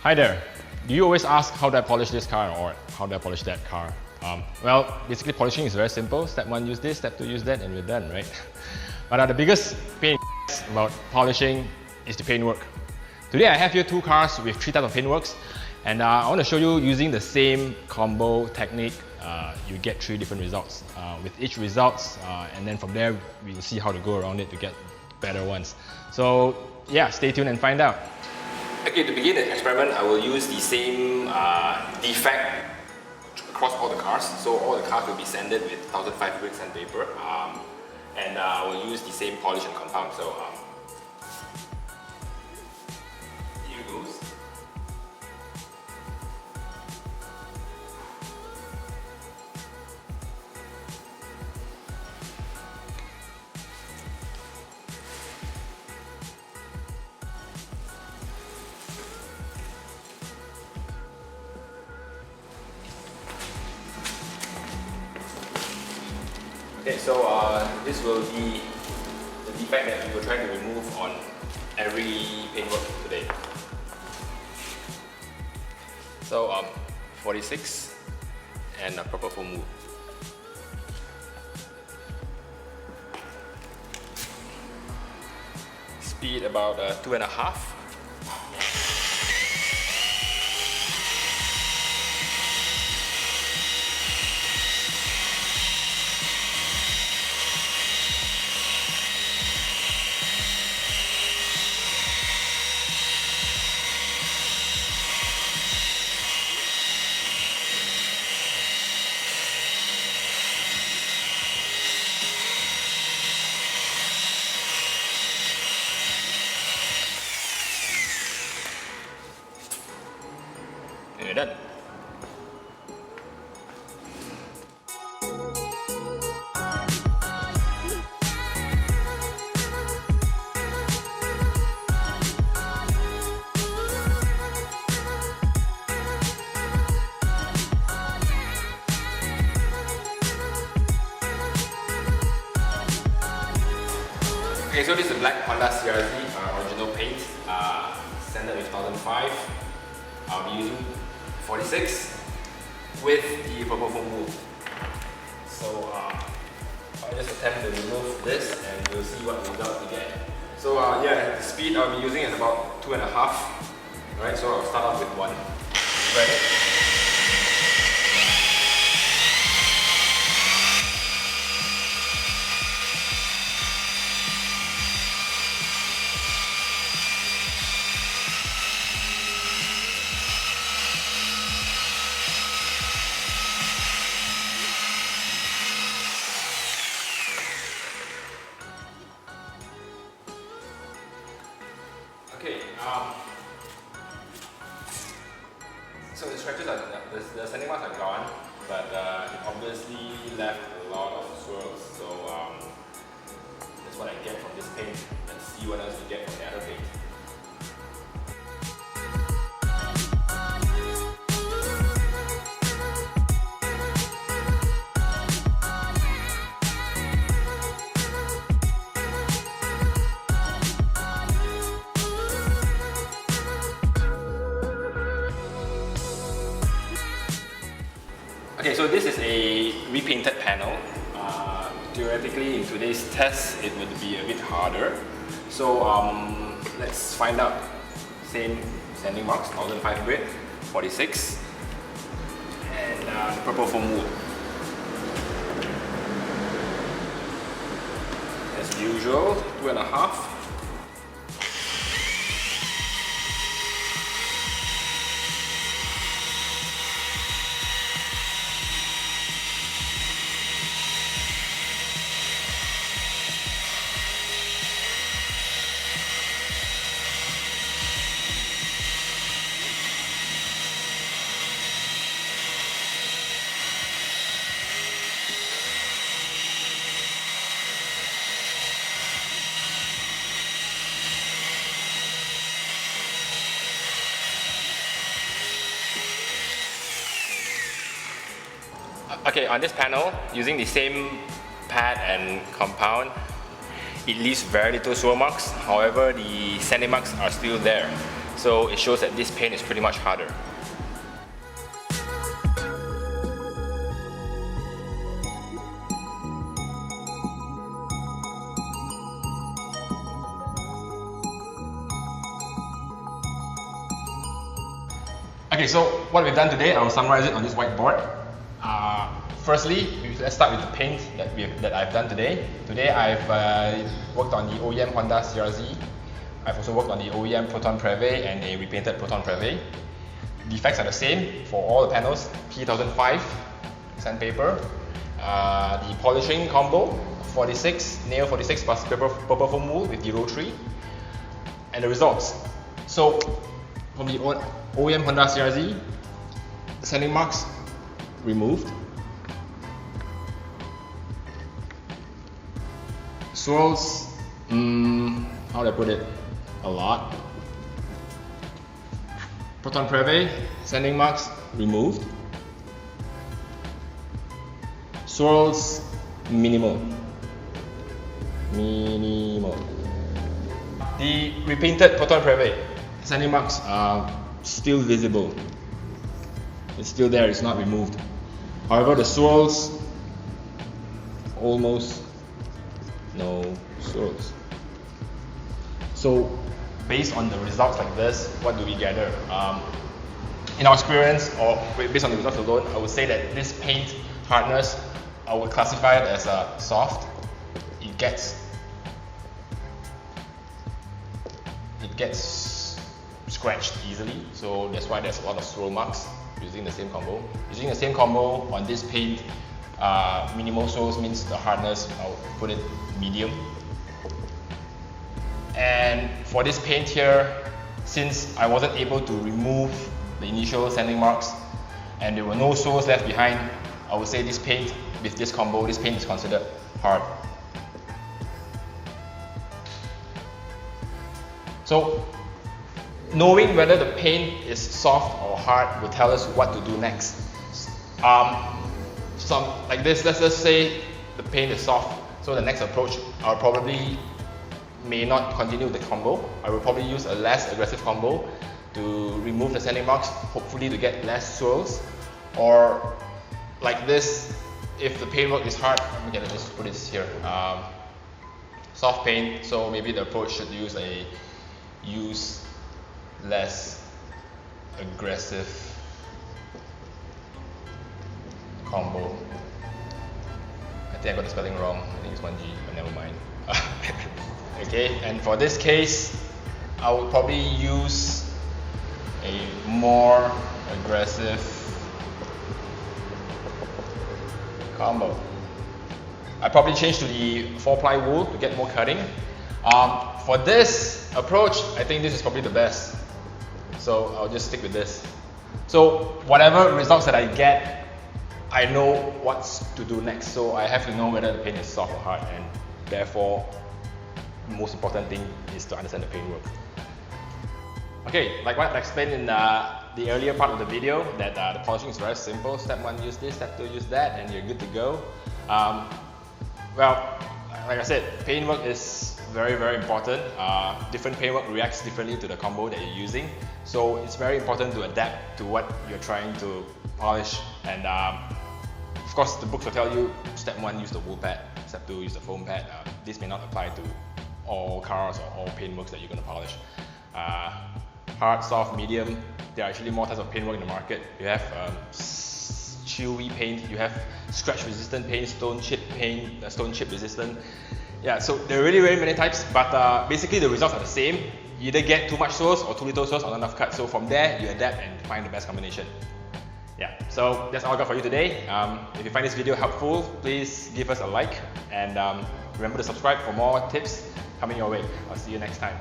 Hi there. Do you always ask how do I polish this car or how do I polish that car? Well, basically polishing is very simple. Step 1 use this, step 2 use that, and we're done, right? But the biggest pain about polishing is the paintwork. Today I have here two cars with three types of paintworks, and I want to show you using the same combo technique. You get three different results. With each results, and then from there we'll see how to go around it to get better ones. So yeah, stay tuned and find out. Okay, to begin the experiment, I will use the same defect across all the cars. So all the cars will be sanded with 1500 grit sandpaper, and I will use the same polish and compound. So here goes. Okay, so this will be the defect that we will try to remove on every paintwork today. So 46 and a proper full move. Speed about 2.5. And you're done. Okay, so this is a black Honda CRZ original paint, standard with 1005. I'll be using 46 with the purple foam wool. So I'll just attempt to remove this and we'll see what result we get. So yeah, the speed I'll be using is about 2.5. Alright, so I'll start off with 1. Ready? Okay, so the scratches are, the sanding marks are gone, but it obviously left a lot of swirls. So that's what I get from this paint. Let's see what else we get from the other paint. Okay, so this is a repainted panel. Theoretically, in today's test, it would be a bit harder. So let's find out. Same sanding marks, 1005 grit, 46, and the purple foam wool. As usual, 2.5. Okay, on this panel, using the same pad and compound, it leaves very little swirl marks. However, the sanding marks are still there. So it shows that this paint is pretty much harder. Okay, so what we've done today, I'll summarize it on this whiteboard. Firstly, let's start with the paint that I've done today. Today I've worked on the OEM Honda CRZ. I've also worked on the OEM Proton Preve and a repainted Proton Preve. The effects are the same for all the panels. P1005 sandpaper. The polishing combo, 46, nail 46 plus purple foam wool with the rotary. And the results. So, from the OEM Honda CRZ, sanding marks removed. Swirls, how do I put it? A lot. Proton Preve, sanding marks removed. Swirls, minimal. The repainted Proton Preve, sanding marks are still visible. It's still there, it's not removed. However, the swirls, almost no swirls. So, based on the results like this, what do we gather? In our experience, or based on the results alone, I would say that this paint hardness, I would classify it as a soft. It gets scratched easily, so that's why there's a lot of swirl marks using the same combo. Using the same combo on this paint, minimal swirls means the hardness, I'll put it medium. And for this paint here, since I wasn't able to remove the initial sanding marks and there were no swirls left behind, I would say this paint, with this combo, this paint is considered hard. So, knowing whether the paint is soft or hard will tell us what to do next. Like this, let's just say the paint is soft, so the next approach, I'll probably may not continue with the combo. I will probably use a less aggressive combo to remove the sanding marks, hopefully to get less swirls. Or like this, if the paintwork is hard, let me just put this here. Soft paint, so maybe the approach should use less aggressive combo. I think I got the spelling wrong. I think it's 1G, but never mind. Okay, and for this case, I would probably use a more aggressive combo. I probably change to the 4-ply wool to get more cutting. For this approach, I think this is probably the best. So I'll just stick with this. So whatever results that I get, I know what to do next. So I have to know whether the paint is soft or hard, and therefore, the most important thing is to understand the paintwork. Okay, like what I explained in the earlier part of the video, that the polishing is very simple. Step 1, use this. Step 2, use that, and you're good to go. Well, like I said, paintwork is very, very important. Different paintwork reacts differently to the combo that you're using. So it's very important to adapt to what you're trying to polish. And of course, the books will tell you, step 1, use the wool pad. Step 2, use the foam pad. This may not apply to all cars or all paintworks that you're going to polish. Hard, soft, medium, there are actually more types of paintwork in the market. You have chewy paint, you have scratch resistant paint, stone chip paint, stone chip resistant. Yeah, so there are really, really many types, but basically the results are the same. You either get too much swirls or too little swirls or not enough cut. So from there, you adapt and find the best combination. Yeah, so that's all I got for you today. If you find this video helpful, please give us a like, and remember to subscribe for more tips coming your way. I'll see you next time.